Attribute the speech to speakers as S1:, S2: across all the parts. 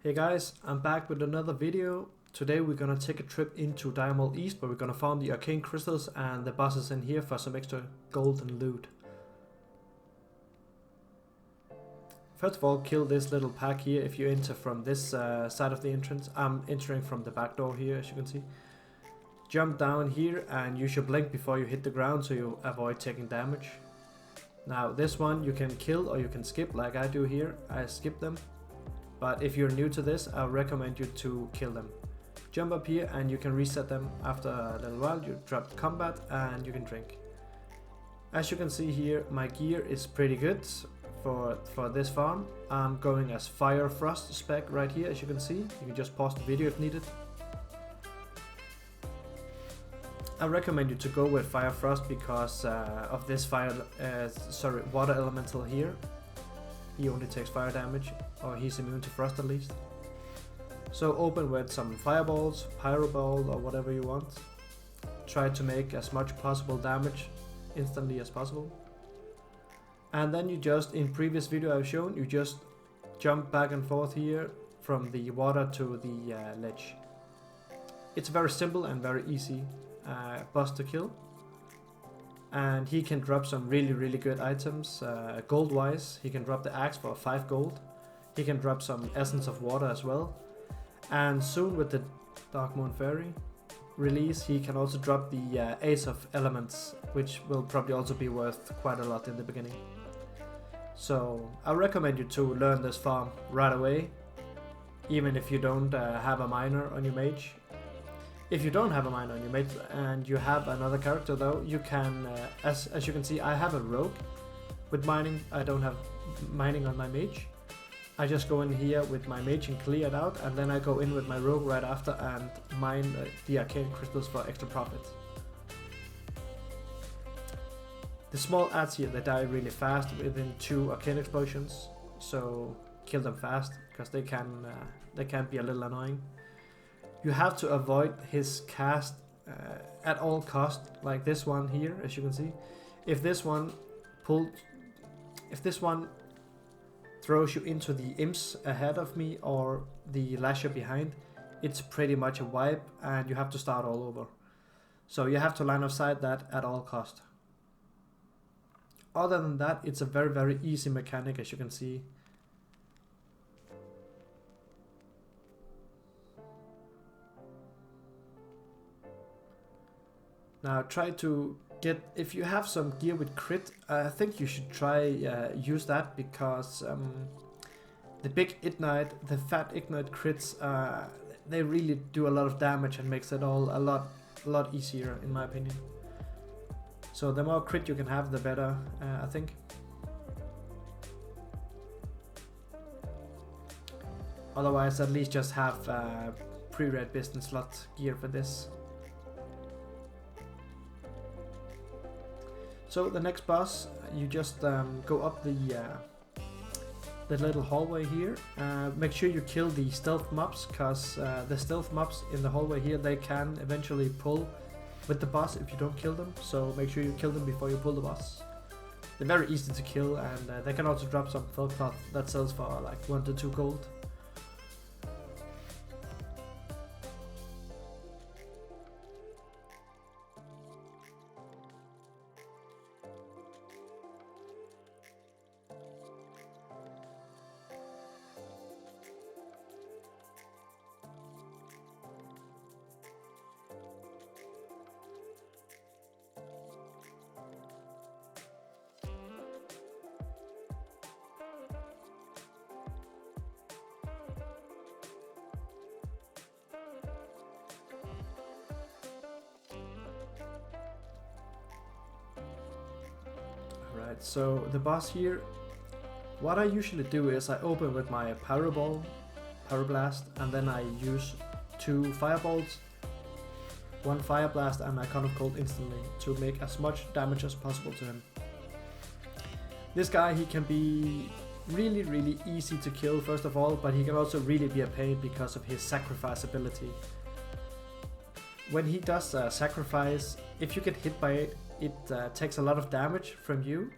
S1: Hey guys, I'm back with another video. Today we're gonna take a trip into Dire Maul East where we're gonna farm the Arcane crystals and the bosses in here for some extra gold and loot. First of all, kill this little pack here if you enter from this side of the entrance. I'm entering from the back door here, as you can see. Jump down here and use your blink before you hit the ground so you avoid taking damage. Now this one you can kill or you can skip like I do here. I skip them. But if you're new to this, I recommend you to kill them. Jump up here and you can reset them after a little while. You drop combat and you can drink. As you can see here, my gear is pretty good for this farm. I'm going as Fire Frost spec right here, as you can see. You can just pause the video if needed. I recommend you to go with Fire Frost because of this water elemental here. He only takes fire damage, or he's immune to frost at least. So open with some fireballs, pyroball, or whatever you want. Try to make as much possible damage instantly as possible. And then you just, in previous video I've shown, you just jump back and forth here from the water to the ledge. It's very simple and very easy boss to kill. And he can drop some really good items. Gold wise, he can drop the axe for 5 gold. He can drop some essence of water as well. And soon with the Dark Moon Fairy release, he can also drop the Ace of Elements, which will probably also be worth quite a lot in the beginning. So I recommend you to learn this farm right away, even if you don't have a miner on your mage. If you don't have a miner on your mage and you have another character though, you can, as you can see, I have a rogue with mining. I don't have mining on my mage. I just go in here with my mage and clear it out, and then I go in with my rogue right after and mine the Arcane crystals for extra profit. The small adds here, they die really fast within 2 Arcane explosions, so kill them fast because they can be a little annoying. You have to avoid his cast at all cost, like this one here, as you can see. If this one throws you into the imps ahead of me or the lasher behind, it's pretty much a wipe and you have to start all over. So you have to line of sight that at all cost. Other than that, it's a very easy mechanic, as you can see. Now try to get, if you have some gear with crit, I think you should try use that because the big ignite, the fat ignite crits, they really do a lot of damage and makes it all a lot easier in my opinion. So the more crit you can have, the better, I think. Otherwise, at least just have pre-read business slot gear for this. So the next boss, you just go up the little hallway here. Make sure you kill the stealth mobs, because the stealth mobs in the hallway here, they can eventually pull with the boss if you don't kill them. So make sure you kill them before you pull the boss. They're very easy to kill, and they can also drop some felt cloth that sells for like 1 to 2 gold. Right, so the boss here, what I usually do is I open with my pyroblast, and then I use 2 fireballs, 1 fire blast and Icon of Cold instantly to make as much damage as possible to him. This guy, he can be really easy to kill first of all, but he can also really be a pain because of his sacrifice ability. When he does sacrifice, if you get hit by it, it takes a lot of damage from you,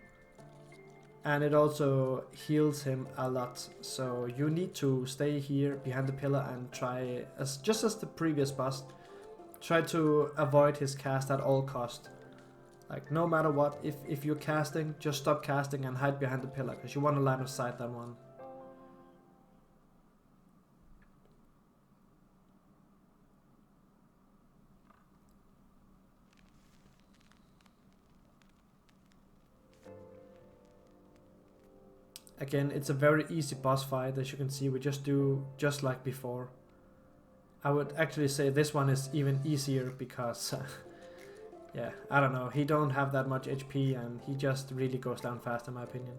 S1: and it also heals him a lot. So you need to stay here behind the pillar and try, just as the previous boss, try to avoid his cast at all cost. Like no matter what, if you're casting, just stop casting and hide behind the pillar, because you want to line of sight that one. Again, it's a very easy boss fight. As you can see, we just do just like before. I would actually say this one is even easier because, yeah, I don't know, he don't have that much HP and he just really goes down fast in my opinion.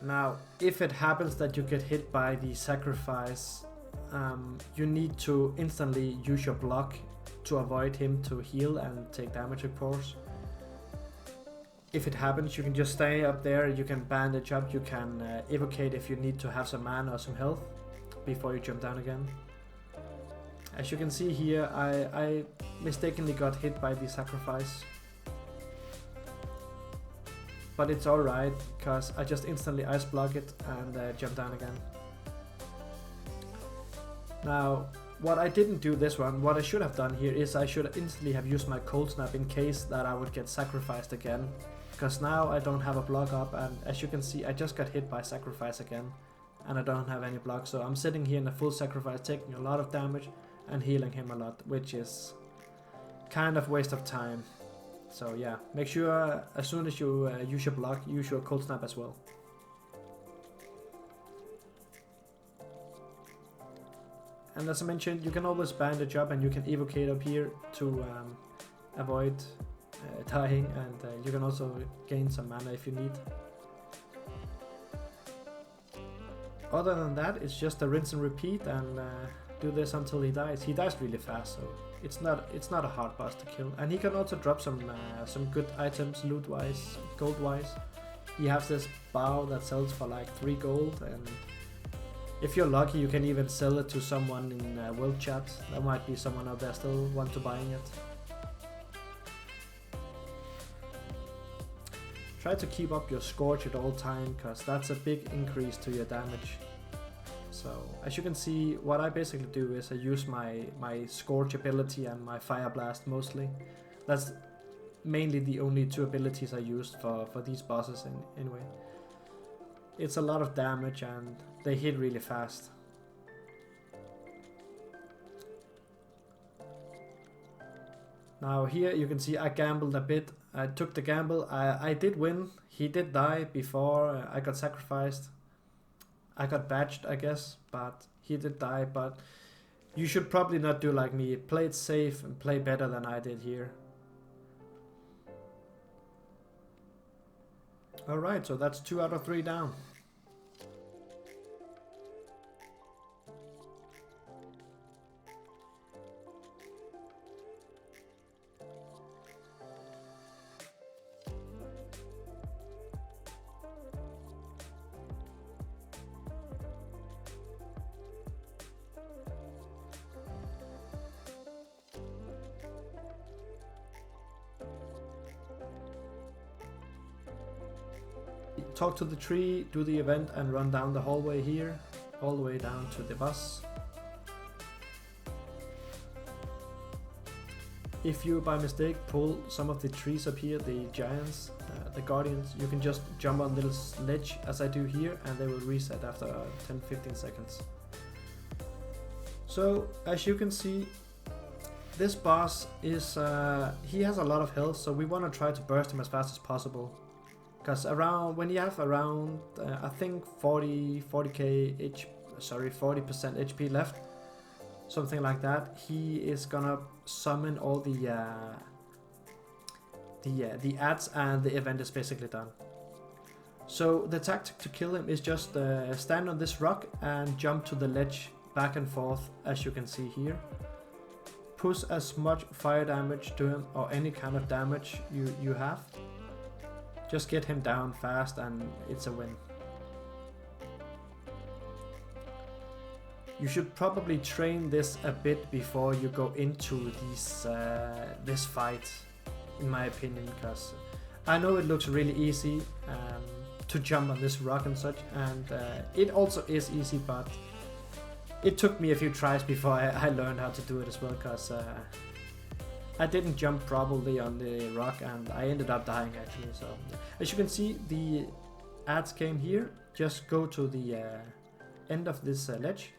S1: Now, if it happens that you get hit by the sacrifice, you need to instantly use your block to avoid him to heal and take damage, of course. If it happens, you can just stay up there, you can bandage up, you can evocate if you need to have some mana or some health before you jump down again. As you can see here, I mistakenly got hit by the sacrifice. But it's alright, because I just instantly ice block it and jump down again. Now, what I didn't do this one, what I should have done here is I should instantly have used my cold snap in case that I would get sacrificed again. Because now I don't have a block up, and as you can see I just got hit by sacrifice again and I don't have any block, so I'm sitting here in a full sacrifice taking a lot of damage and healing him a lot, which is kind of waste of time. So yeah, make sure as soon as you use your block, use your cold snap as well. And as I mentioned, you can always bandage up and you can evocate up here to avoid dying, and you can also gain some mana if you need. Other than that, it's just a rinse and repeat and do this until he dies. He dies really fast, so it's not a hard boss to kill. And he can also drop some good items loot wise, gold wise. He has this bow that sells for like 3 gold, and if you're lucky you can even sell it to someone in world chat. There might be someone out there still want to buying it. Try to keep up your Scorch at all time, because that's a big increase to your damage. So as you can see, what I basically do is I use my Scorch ability and my Fire Blast mostly. That's mainly the only 2 abilities I used for these bosses anyway. It's a lot of damage and they hit really fast. Now here you can see I gambled a bit. I took the gamble. I did win. He did die before I got sacrificed. I got badged, I guess, but he did die. But you should probably not do like me. Play it safe and play better than I did here. Alright, so that's 2 out of 3 down. Talk to the tree, do the event and run down the hallway here, all the way down to the boss. If you by mistake pull some of the trees up here, the giants, the guardians, you can just jump on the little ledge as I do here and they will reset after 10-15 seconds. So as you can see, this boss is, he has a lot of health, so we want to try to burst him as fast as possible. Because around when you have around I think 40% HP left, something like that, he is gonna summon all the ads and the event is basically done. So the tactic to kill him is just stand on this rock and jump to the ledge back and forth, as you can see here. Push as much fire damage to him or any kind of damage you have. Just get him down fast and it's a win. You should probably train this a bit before you go into this fight, in my opinion, because I know it looks really easy to jump on this rock and such, and it also is easy, but it took me a few tries before I learned how to do it as well, because I didn't jump properly on the rock and I ended up dying actually. So as you can see, the ads came here. Just go to the end of this ledge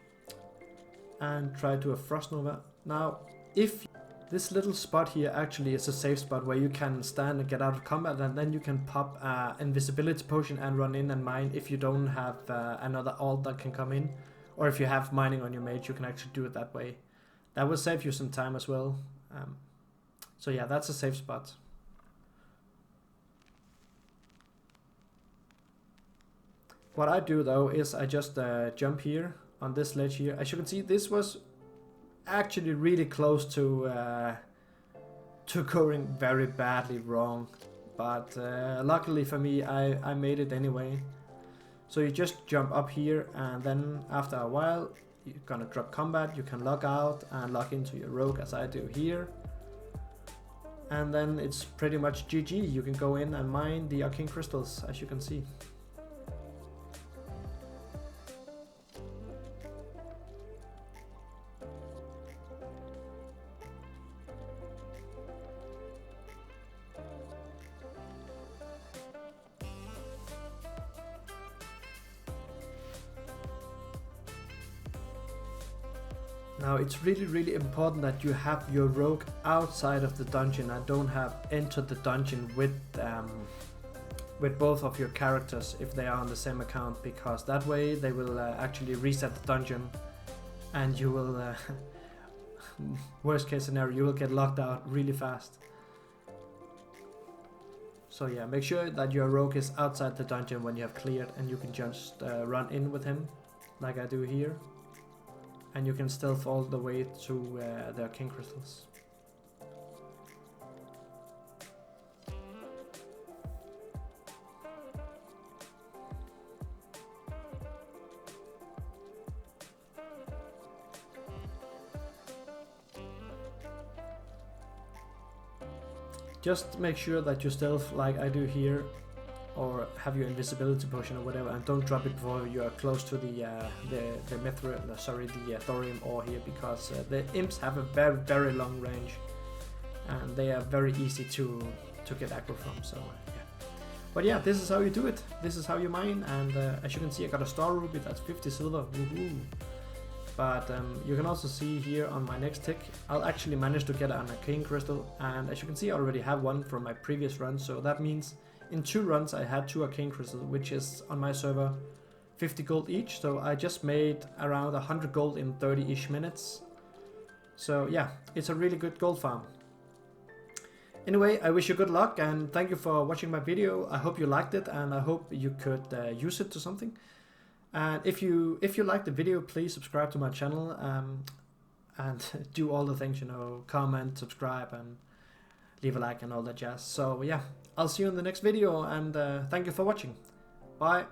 S1: and try to a frost nova. Now, if this little spot here actually is a safe spot where you can stand and get out of combat, and then you can pop invisibility potion and run in and mine if you don't have another alt that can come in, or if you have mining on your mage, you can actually do it that way. That will save you some time as well. So yeah, that's a safe spot. What I do though is I just jump here on this ledge here. As you can see, this was actually really close to going very badly wrong, but luckily for me I made it anyway. So you just jump up here, and then after a while you're gonna drop combat. You can log out and log into your rogue as I do here, and then it's pretty much GG. You can go in and mine the arcane crystals, as you can see. Now it's really important that you have your rogue outside of the dungeon and don't have entered the dungeon with both of your characters if they are on the same account, because that way they will actually reset the dungeon and you will worst case scenario, you will get locked out really fast. So yeah, make sure that your rogue is outside the dungeon when you have cleared, and you can just run in with him like I do here. And you can stealth all the way to the arcane crystals. Just make sure that you stealth like I do here, or have your invisibility potion or whatever, and don't drop it before you are close to the thorium ore here, because the imps have a very long range and they are very easy to get aggro from. So yeah, but yeah, this is how you do it. This is how you mine, and as you can see, I got a star ruby. That's 50 silver. Woohoo! But you can also see here on my next tick, I'll actually manage to get an arcane crystal, and as you can see, I already have one from my previous run. So that means in 2 runs I had 2 arcane crystals, which is on my server 50 gold each. So I just made around 100 gold in 30-ish minutes. So yeah, it's a really good gold farm. Anyway, I wish you good luck and thank you for watching my video. I hope you liked it, and I hope you could use it to something. And if you liked the video, please subscribe to my channel and do all the things, you know, comment, subscribe, and leave a like and all that jazz. So yeah, I'll see you in the next video, and thank you for watching. Bye.